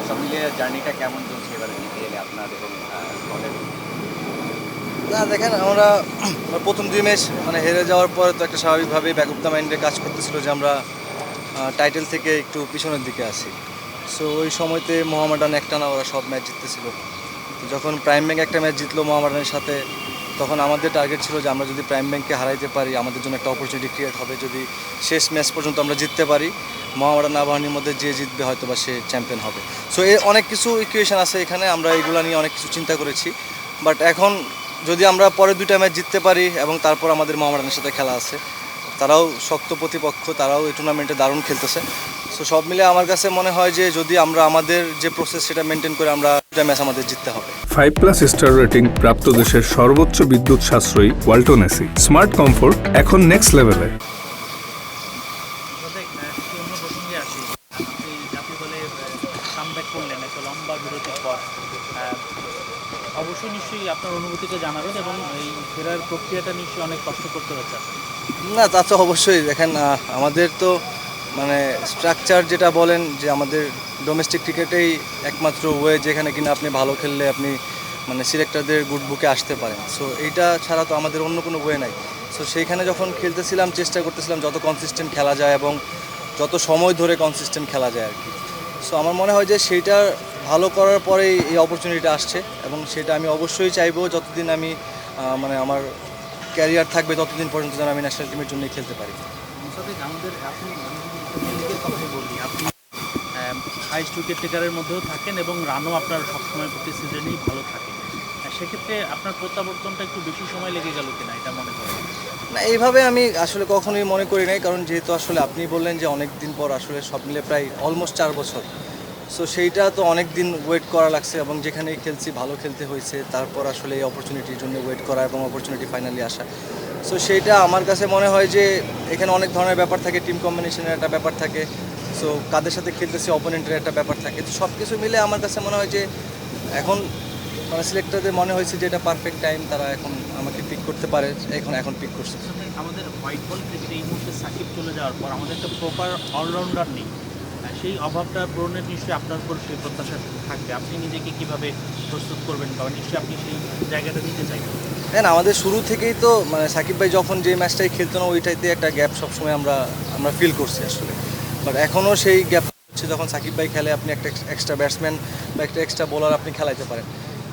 সব মিলিয়ে জার্নিটা কেমন চলছে এবার বিপিএলে আপনার এবং দলের? না দেখেন আমরা প্রথম 2 ম্যাচ হেরে যাওয়ার পরে তো একটা স্বাভাবিকভাবেই ব্যাক অফ দ্য মাইন্ডে কাজ করতেছিল যে আমরা টাইটেল থেকে একটু পিছনের দিকে আসি। সো ওই সময়তে মোহামেডান একটানা ওরা সব ম্যাচ জিততেছিল। তো যখন প্রাইম ব্যাংক একটা ম্যাচ জিতলো মোহামেডানের সাথে, তখন আমাদের টার্গেট ছিল যে আমরা যদি প্রাইম ব্যাংককে হারাইতে পারি আমাদের জন্য একটা অপরচুনিটি ক্রিয়েট হবে। যদি শেষ ম্যাচ পর্যন্ত আমরা জিততে পারি, মোহামেডান আবাহনীর মধ্যে যে জিতবে হয়তো বা সে চ্যাম্পিয়ন হবে। সো অনেক কিছু ইকুয়েশন আছে এখানে, আমরা এগুলো নিয়ে অনেক কিছু চিন্তা করেছি। বাট এখন যদি আমরা পরে 2টা ম্যাচ জিততে পারি এবং তারপর আমাদের মোহামেডানের সাথে খেলা আছে, তারাও শক্ত প্রতিপক্ষ, তারাও এই টুর্নামেন্টে দারুণ খেলতেছে। সো সব মিলে আমার কাছে মনে হয় যে যদি আমরা আমাদের যে প্রসেস সেটা মেনটেন করে আমরা 2টা ম্যাচ আমাদের জিততে হবে। 5+ স্টার রেটিং প্রাপ্ত দেশের সর্বোচ্চ বিদ্যুৎ সাশ্রয়ী ওয়ালটন এসি। স্মার্ট কমফোর্ট এখন নেক্সট লেভেলে। অন্য প্রসঙ্গে আসি, আপনি জাতীয় দলে কামব্যাক করলেন একটা লম্বা বিরতির পর। অবশ্যই নিশ্চয়ই আপনার অনুভূতিটা জানাবেন এবং এই ফেরার প্রক্রিয়াটা নিশ্চয়ই অনেক কষ্ট করতে হচ্ছে। না তা তো অবশ্যই। দেখেন আমাদের তো স্ট্রাকচার যেটা বলেন যে আমাদের ডোমেস্টিক ক্রিকেটেই একমাত্র ওয়ে যেখানে কিনা আপনি ভালো খেললে আপনি সিলেক্টরদের গুড বুকে আসতে পারেন। সো এইটা ছাড়া তো আমাদের অন্য কোনো ওয়ে নাই। সো সেইখানে যখন খেলতেছিলাম চেষ্টা করতেছিলাম যত কনসিস্টেন্ট খেলা যায় এবং যত সময় ধরে কনসিস্টেন্ট খেলা যায় আর কি। সো আমার মনে হয় যে সেইটা ভালো করার পরেই এই অপরচুনিটিটা আসছে এবং সেটা আমি অবশ্যই চাইবো যতদিন আমি আমার ক্যারিয়ার থাকবে ততদিন পর্যন্ত যেন আমি ন্যাশনাল টিমের জন্যই খেলতে পারি। আমাদের আপনি লিগের কথাই বলি, আপনি হাইস্ট উইকেট টেকারের মধ্যেও থাকেন এবং রানও আপনার সবসময় প্রতি সিজনেই ভালো থাকে। সেক্ষেত্রে আপনার প্রত্যাবর্তনটা একটু বেশি সময় লেগে গেল কিনা এটা মনে করেন? না, এইভাবে আমি আসলে কখনোই মনে করি নাই, কারণ যেহেতু আসলে আপনি বললেন যে অনেক দিন পর, আসলে সব মিলে প্রায় অলমোস্ট 4 বছর। সো সেইটা তো অনেক দিন ওয়েট করা লাগছে এবং যেখানেই খেলছি ভালো খেলতে হয়েছে, তারপর আসলে এই অপরচুনিটির জন্য ওয়েট করা এবং অপরচুনিটি ফাইনালি আসা। সো সেইটা আমার কাছে মনে হয় যে এখানে অনেক ধরনের ব্যাপার থাকে, টিম কম্বিনেশনের একটা ব্যাপার থাকে, সো কাদের সাথে খেলতেছি অপোনেন্টের একটা ব্যাপার থাকে। তো সব কিছু মিলে আমার কাছে মনে হয় যে এখন সিলেক্টরদের মনে হয়েছে যে এটা পারফেক্ট টাইম, তারা এখন আমাকে পিক করতে পারে, এখন পিক করছে। আমাদের হোয়াইট বল ক্রিকেটে এই মুহূর্তে সাকিব চলে যাওয়ার পর আমাদের একটা প্রপার অলরাউন্ডার নেই। সেই অভাবটা পূরণের নিশ্চয়ই আপনার উপর সেই প্রত্যাশা থাকবে। আপনি নিজেকে কীভাবে প্রস্তুত করবেন বা নিশ্চয়ই আপনি সেই জায়গাটা নিতে চাইবেন? হ্যাঁ, না, আমাদের শুরু থেকেই তো সাকিব ভাই যখন যে ম্যাচটাই খেলতো না ওইটাইতে একটা গ্যাপ সবসময় আমরা ফিল করছি আসলে। বাট এখনও সেই গ্যাপ হচ্ছে, যখন সাকিব ভাই খেলে আপনি একটা এক্সট্রা ব্যাটসম্যান বা একটা এক্সট্রা বোলার আপনি খেলাইতে পারেন।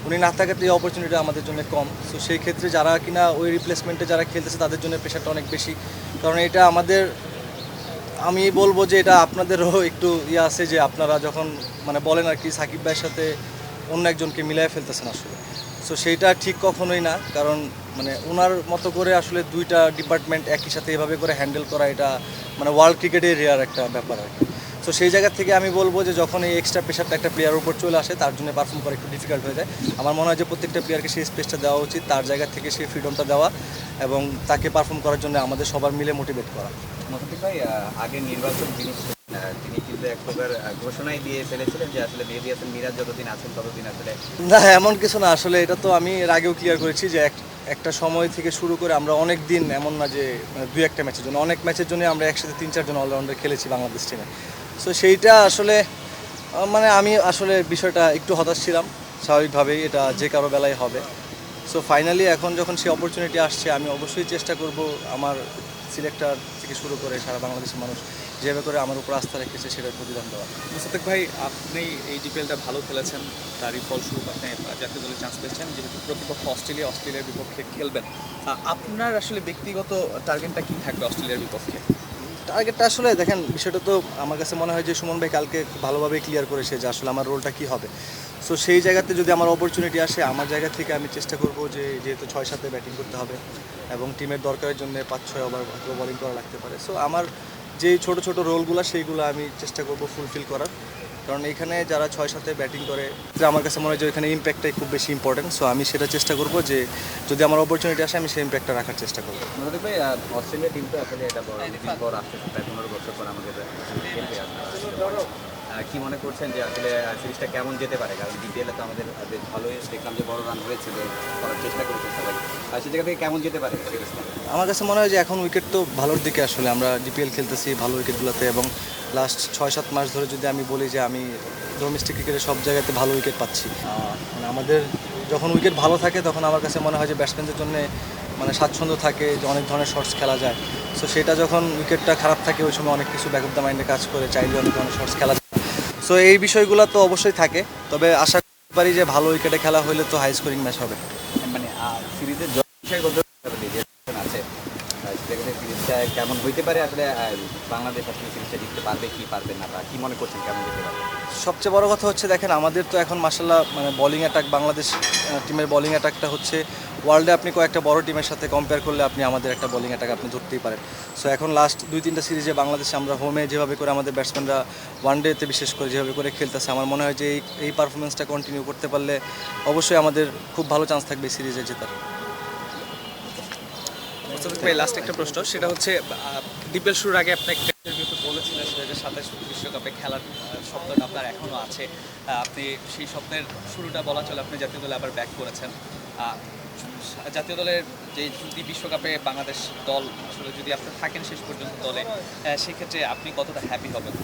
উনি না থাকাতে এই অপরচুনিটি আমাদের জন্য কম। সো সেই ক্ষেত্রে যারা কিনা ওই রিপ্লেসমেন্টে যারা খেলতেছে তাদের জন্য প্রেশারটা অনেক বেশি, কারণ এটা আমাদের, আমি বলবো যে এটা আপনাদেরও একটু আছে যে আপনারা যখন বলেন আর কি সাকিব ভাইয়ের সাথে অন্য একজনকে মিলাই ফেলতেছেন আসলে। সো সেইটা ঠিক কখনোই না, কারণ ওনার মতো করে আসলে 2টা ডিপার্টমেন্ট একই সাথে এভাবে করে হ্যান্ডেল করা, এটা ওয়ার্ল্ড ক্রিকেটে রেয়ার একটা ব্যাপার আর কি। সো সেই জায়গা থেকে আমি বলবো যে যখন এই এক্সট্রা প্রেশারটা একটা প্লেয়ারের উপর চলে আসে তার জন্য পারফর্ম করা একটু ডিফিকাল্ট হয়ে যায়। আমার মনে হয় যে প্রত্যেকটা প্লেয়ারকে সেই স্পেসটা দেওয়া উচিত, তার জায়গা থেকে সেই ফ্রিডমটা দেওয়া এবং তাকে পারফর্ম করার জন্য আমাদের সবার মিলে মোটিভেট করা। মোহাম্মদ ভাই, আগের নির্বাচন তিনি কিন্তু এক প্রকার ঘোষণাই দিয়ে ফেলেছিলেন যে আসলে মেহেদী হাসান মিরাজ যতদিন আছেন ততদিন আসলে। না, এমন কিছু না আসলে। এটা তো আমি এর আগেও ক্লিয়ার করেছি যে একটা সময় থেকে শুরু করে আমরা অনেক দিন, এমন না যে 2-1টা ম্যাচের জন্য, অনেক ম্যাচের জন্য আমরা একসাথে 3-4 জন অলরাউন্ডার খেলেছি বাংলাদেশ টিমে। সো সেইটা আসলে আমি আসলে বিষয়টা একটু হতাশ ছিলাম, স্বাভাবিকভাবেই এটা যে কারো বেলায় হবে। সো ফাইনালি এখন যখন সেই অপরচুনিটি আসছে আমি অবশ্যই চেষ্টা করব আমার সিলেক্টর থেকে শুরু করে সারা বাংলাদেশের মানুষ যেভাবে করে আমার উপর আস্থা রেখেছে সেটার প্রতিদান দেওয়া। মোসাদ্দেক ভাই, আপনি এই জিপিএলটা ভালো খেলেছেন, তারই ফলস্বরূপ আপনি জাতীয় দলে চান্স পেয়েছেন। যেহেতু প্রতিপক্ষ অস্ট্রেলিয়ার বিপক্ষে খেলবেন, আপনার আসলে ব্যক্তিগত টার্গেটটা কী থাকবে অস্ট্রেলিয়ার বিপক্ষে? টার্গেটটা আসলে দেখেন, বিষয়টা তো আমার কাছে মনে হয় যে সুমন ভাই কালকে খুব ভালোভাবে ক্লিয়ার করেছে যে আসলে আমার রোলটা কী হবে। সো সেই জায়গাতে যদি আমার অপরচুনিটি আসে, আমার জায়গা থেকে আমি চেষ্টা করব যে যেহেতু 6-7 ব্যাটিং করতে হবে এবং টিমের দরকারের জন্য 5-6 ওভার বোলিং করা লাগতে পারে। সো আমার যেই ছোটো ছোটো রোলগুলো সেইগুলো আমি চেষ্টা করব ফুলফিল করার, কারণ এখানে যারা 6-7 ব্যাটিং করে আমার কাছে মনে হয় যে এখানে ইম্প্যাক্টটাই খুব বেশি ইম্পর্টেন্ট। সো আমি সেটা চেষ্টা করব যে যদি আমার অপরচুনিটি আসে আমি সেই ইম্প্যাক্টটা রাখার চেষ্টা করব। মোহাম্মদ ভাই, অস্ট্রেলিয়া টিম তো আসলে এটা অনেকদিন পর আসছে, প্রায় 15 বছর পর আমাদের খেলতে আসছে। কি মনে করছেন যে আসলে সিরিজটা কেমন যেতে পারে? কারণ ডিপিএলে তো আমাদের বেশ ভালোই দেখলাম যে বড় রান হয়েছে, যে করার চেষ্টা করেছে সবাই। আর সে জায়গা থেকে কেমন যেতে পারে সিরিজটা? আমার কাছে মনে হয় যে এখন উইকেট তো ভালোর দিকে, আসলে আমরা ডিপিএল খেলতেছি ভালো উইকেটগুলোতে, এবং লাস্ট 6-7 মাস ধরে যদি আমি বলি যে আমি ডোমেস্টিক ক্রিকেটে সব জায়গাতে ভালো উইকেট পাচ্ছি। মানে আমাদের যখন উইকেট ভালো থাকে তখন আমার কাছে মনে হয় যে ব্যাটসম্যানদের জন্য মানে স্বাচ্ছন্দ্য থাকে, যে অনেক ধরনের শর্টস খেলা যায়। সো সেটা যখন উইকেটটা খারাপ থাকে ওই সময় অনেক কিছু ব্যাক অফ দ্য মাইন্ডে কাজ করে, চাইলে অনেক ধরনের শর্টস খেলা যায়। সো এই বিষয়গুলো তো অবশ্যই থাকে, তবে আশা করতে পারি যে ভালো উইকেটে খেলা হলে তো হাই স্কোরিং ম্যাচ হবে। মানে সিরিজের বিষয় বলতে যে আছে সেখানে সিরিজটা কেমন হইতে পারে আসলে, বাংলাদেশ আসলে সিরিজটা জিততে পারবে কি পারবে না, বা কি মনে করছেন কেমন যেতে পারবে? সবচেয়ে বড় কথা হচ্ছে দেখেন আমাদের তো এখন মাশাল্লাহ মানে বোলিং অ্যাটাক, বাংলাদেশ টিমের বোলিং অ্যাটাকটা হচ্ছে ওয়ার্ল্ডে আপনি কয়েকটা বড় টিমের সাথে কম্পেয়ার করলে আপনি আমাদের একটা বোলিং অ্যাটাক আপনি ধরতেই পারেন। সো এখন লাস্ট 2-3টা সিরিজে বাংলাদেশে আমরা হোমে যেভাবে করে আমাদের ব্যাটসম্যানরা ওয়ানডেতে বিশেষ করে যেভাবে করে খেলতেছে, আমার মনে হয় যে এই পারফরমেন্সটা কন্টিনিউ করতে পারলে অবশ্যই আমাদের খুব ভালো চান্স থাকবে সিরিজে জেতার। মোস্তাফিজ ভাই, লাস্ট একটা প্রশ্ন, সেটা হচ্ছে ডিপিএল শুরুর আগে আপনি একটা ইন্টারভিউতে বলেছিলেন 2027 বিশ্বকাপে খেলার স্বপ্নটা আপনার এখনও আছে। আপনি সেই স্বপ্নের শুরুটা বলা চলে আপনি জাতীয় দলে আবার ব্যাক করেছেন। জাতীয় দলের যে যদি বিশ্বকাপে বাংলাদেশ দল আসলে যদি আপনি থাকেন শেষ পর্যন্ত দলে, সেক্ষেত্রে আপনি কতটা হ্যাপি হবেন?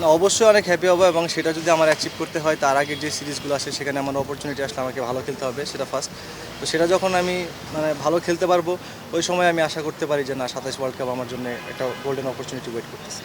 না, অবশ্যই অনেক হ্যাপি হবো, এবং সেটা যদি আমার অ্যাচিভ করতে হয় তার আগে যে সিরিজগুলো আসে সেখানে আমার অপরচুনিটি আসলে আমাকে ভালো খেলতে হবে, সেটা ফার্স্ট। তো সেটা যখন আমি মানে ভালো খেলতে পারবো ওই সময় আমি আশা করতে পারি যে না 27 ওয়ার্ল্ড কাপ আমার জন্য একটা গোল্ডেন অপরচুনিটি ওয়েট করতেছে।